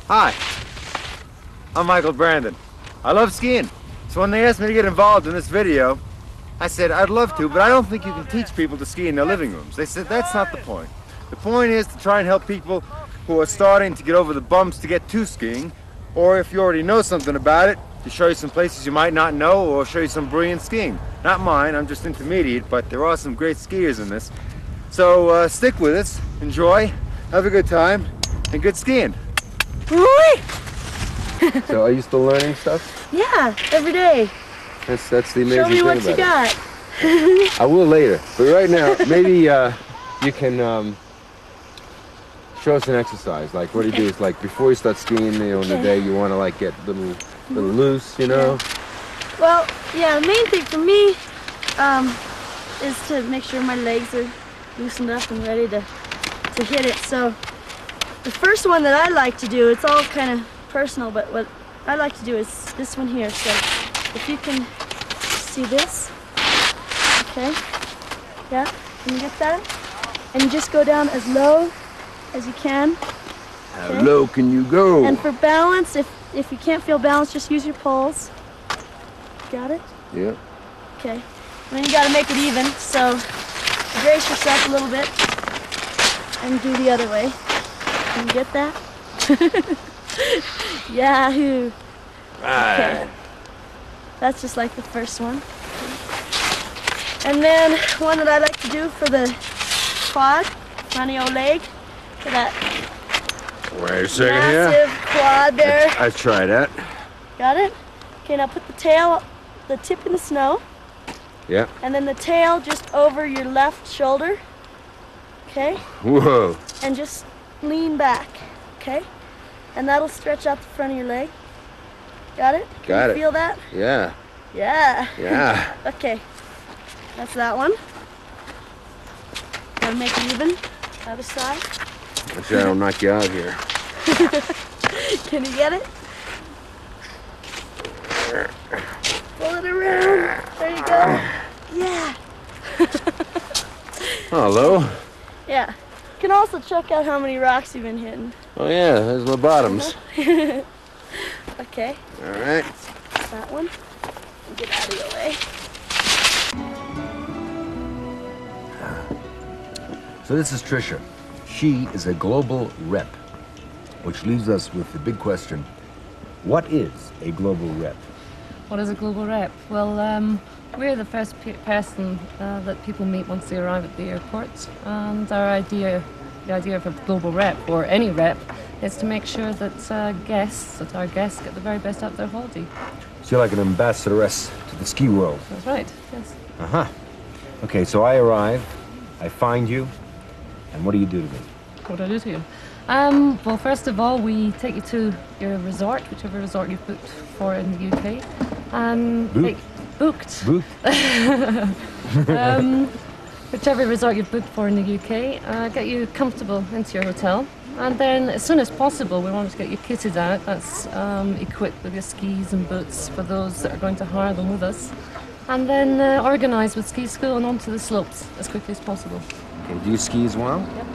Hi, I'm Michael Brandon. I love skiing. So when they asked me to get involved in this video, I said I'd love to, but I don't think you can teach people to ski in their living rooms. They said that's not the point. The point is to try and help people who are starting to get over the bumps to get to skiing, or if you already know something about it, to show you some places you might not know or show you some brilliant skiing. Not mine, I'm just intermediate, but there are some great skiers in this. So stick with us, enjoy, have a good time, and good skiing. So are you still learning stuff? Yeah, every day. That's the amazing thing about it. Show me what you got. I will later, but right now, maybe you can show us an exercise. Like, what do you do is, like, before you start skiing, you know, in the day, you want to, like, get a little loose, you know? Yeah. Well, yeah, the main thing for me is to make sure my legs are loosened up and ready to hit it. So the first one that I like to do, it's all kind of personal, but what I like to do is this one here. So if you can see this, okay, yeah, can you get that? And you just go down as low as you can. How low can you go? And for balance, if you can't feel balance, just use your poles. Got it? Yeah. Okay. And then you got to make it even, so brace yourself a little bit and do the other way. Can you get that? Yahoo! Okay. That's just like the first one. And then one that I like to do for the quad, front of your leg. Look at that. Wait a second massive quad there. I tried that. Got it? Okay, now put the tip in the snow. Yeah. And then the tail just over your left shoulder. Okay? Whoa. And just lean back. Okay? And that'll stretch out the front of your leg. Got it? Can you feel that? Yeah. Yeah. Yeah. Okay. That's that one. Gotta make it even. Other side. Make sure I don't knock you out here. Can you get it? Pull it around. There you go. Yeah. Hello. Yeah. You can also check out how many rocks you've been hitting. Oh yeah, there's my bottoms. Okay. All right. That one. Get out of your way. So this is Trisha. She is a global rep, which leaves us with the big question: what is a global rep? What is a global rep? Well, we're the first person that people meet once they arrive at the airport, and the idea of a global rep, or any rep, is to make sure that our guests get the very best out of their holiday. So you're like an ambassadoress to the ski world. That's right, yes. Uh-huh. Okay, so I arrive, I find you, and what do you do to me? What do I do to you? Well, first of all, we take you to your resort, whichever resort you've booked for in the UK. Booked. Whichever resort you've booked for in the UK, get you comfortable into your hotel. And then, as soon as possible, we want to get you kitted out. That's equipped with your skis and boots for those that are going to hire them with us. And then organise with ski school and onto the slopes as quickly as possible. Okay, do you ski as well? Yep.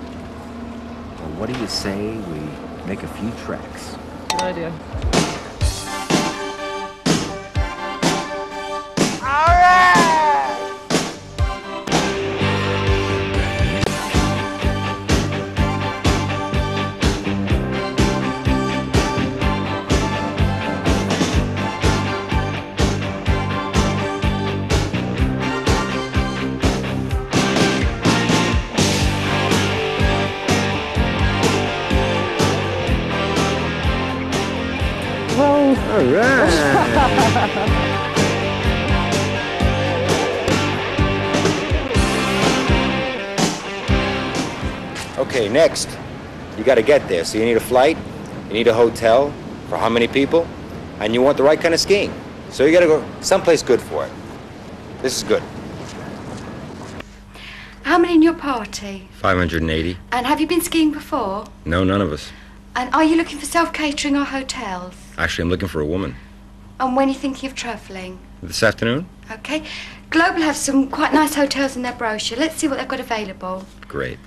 Well, what do you say we make a few tracks? Good idea. All right. Okay, next, you got to get there. So you need a flight, you need a hotel for how many people, and you want the right kind of skiing. So you got to go someplace good for it. This is good. How many in your party? 580. And have you been skiing before? No, none of us. And are you looking for self-catering or hotels? Actually, I'm looking for a woman. And when are you thinking of travelling? This afternoon? Okay. Global have some quite nice hotels in their brochure. Let's see what they've got available. Great.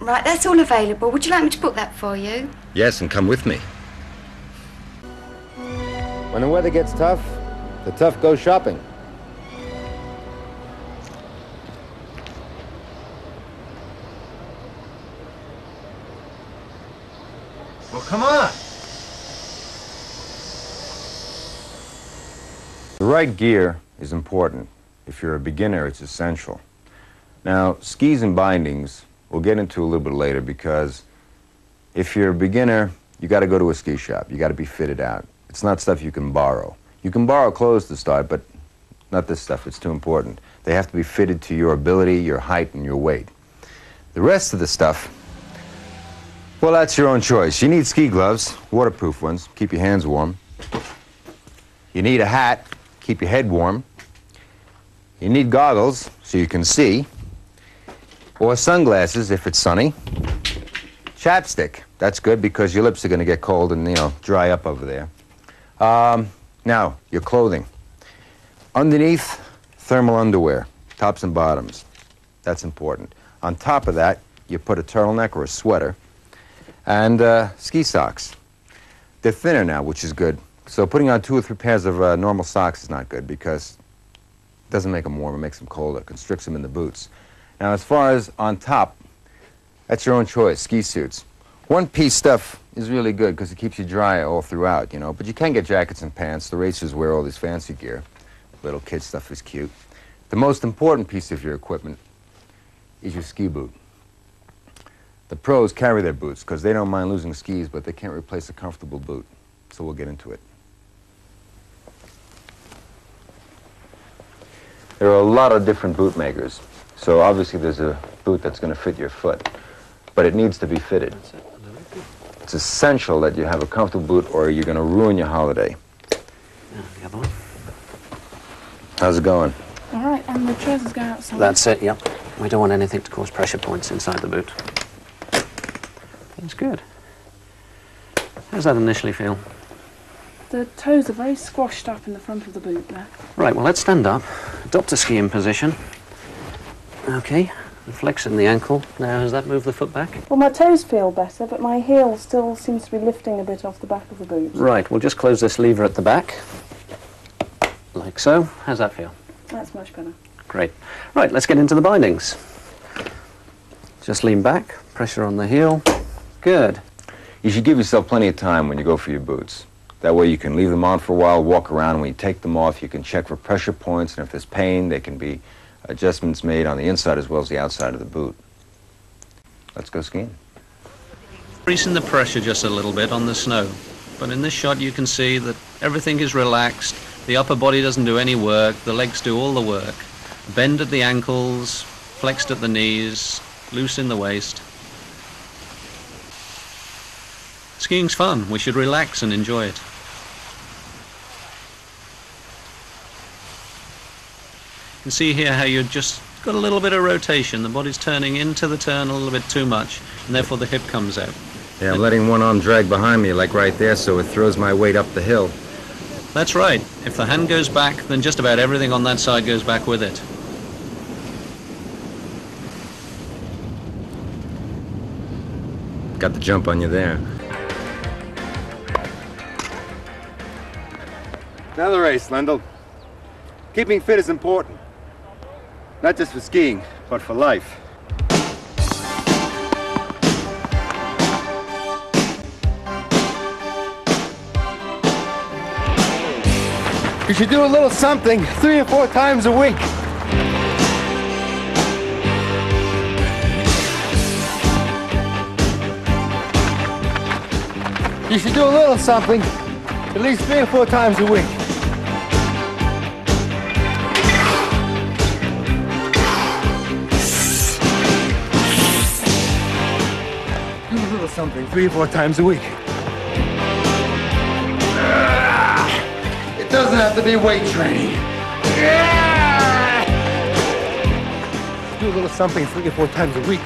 Right, that's all available. Would you like me to book that for you? Yes, and come with me. When the weather gets tough, the tough go shopping. Well, come on. The right gear is important. If you're a beginner, it's essential. Now, skis and bindings, we'll get into a little bit later, because if you're a beginner, you got to go to a ski shop. You got to be fitted out. It's not stuff you can borrow. You can borrow clothes to start, but not this stuff. It's too important. They have to be fitted to your ability, your height, and your weight. The rest of the stuff, well, that's your own choice. You need ski gloves, waterproof ones, keep your hands warm. You need a hat, keep your head warm. You need goggles so you can see, or sunglasses if it's sunny. Chapstick, that's good because your lips are going to get cold and, you know, dry up over there. Now, your clothing. Underneath, thermal underwear, tops and bottoms. That's important. On top of that, you put a turtleneck or a sweater and ski socks. They're thinner now, which is good. So putting on 2 or 3 pairs of normal socks is not good because it doesn't make them warm, it makes them colder, it constricts them in the boots. Now, as far as on top, that's your own choice, ski suits. One-piece stuff is really good because it keeps you dry all throughout, you know, but you can get jackets and pants. The racers wear all this fancy gear. Little kid stuff is cute. The most important piece of your equipment is your ski boot. The pros carry their boots because they don't mind losing skis, but they can't replace a comfortable boot. So we'll get into it. There are a lot of different boot makers. So obviously there's a boot that's going to fit your foot, but it needs to be fitted. It's essential that you have a comfortable boot or you're going to ruin your holiday. The other one. How's it going? All right, and the trousers go outside. That's it, yep. We don't want anything to cause pressure points inside the boot. That's good. How does that initially feel? The toes are very squashed up in the front of the boot there. Right, well, let's stand up. Adopt a skiing position. Okay, and flexing the ankle. Now, has that moved the foot back? Well, my toes feel better, but my heel still seems to be lifting a bit off the back of the boot. Right, we'll just close this lever at the back. Like so. How's that feel? That's much better. Great. Right, let's get into the bindings. Just lean back, pressure on the heel. Good. You should give yourself plenty of time when you go for your boots. That way you can leave them on for a while, walk around. When you take them off, you can check for pressure points, and if there's pain, there can be adjustments made on the inside as well as the outside of the boot. Let's go skiing. Increasing the pressure just a little bit on the snow. But in this shot you can see that everything is relaxed. The upper body doesn't do any work, the legs do all the work. Bend at the ankles, flexed at the knees, loose in the waist. Skiing's fun, we should relax and enjoy it. You can see here how you've just got a little bit of rotation. The body's turning into the turn a little bit too much, and therefore the hip comes out. Yeah, I'm letting one arm drag behind me, like right there, so it throws my weight up the hill. That's right. If the hand goes back, then just about everything on that side goes back with it. Got the jump on you there. Another race, Lendl. Keeping fit is important. Not just for skiing, but for life. You should do a little something 3 or 4 times a week. You should do a little something at least 3 or 4 times a week. Do a little something 3 or 4 times a week. It doesn't have to be weight training. Do a little something 3 or 4 times a week.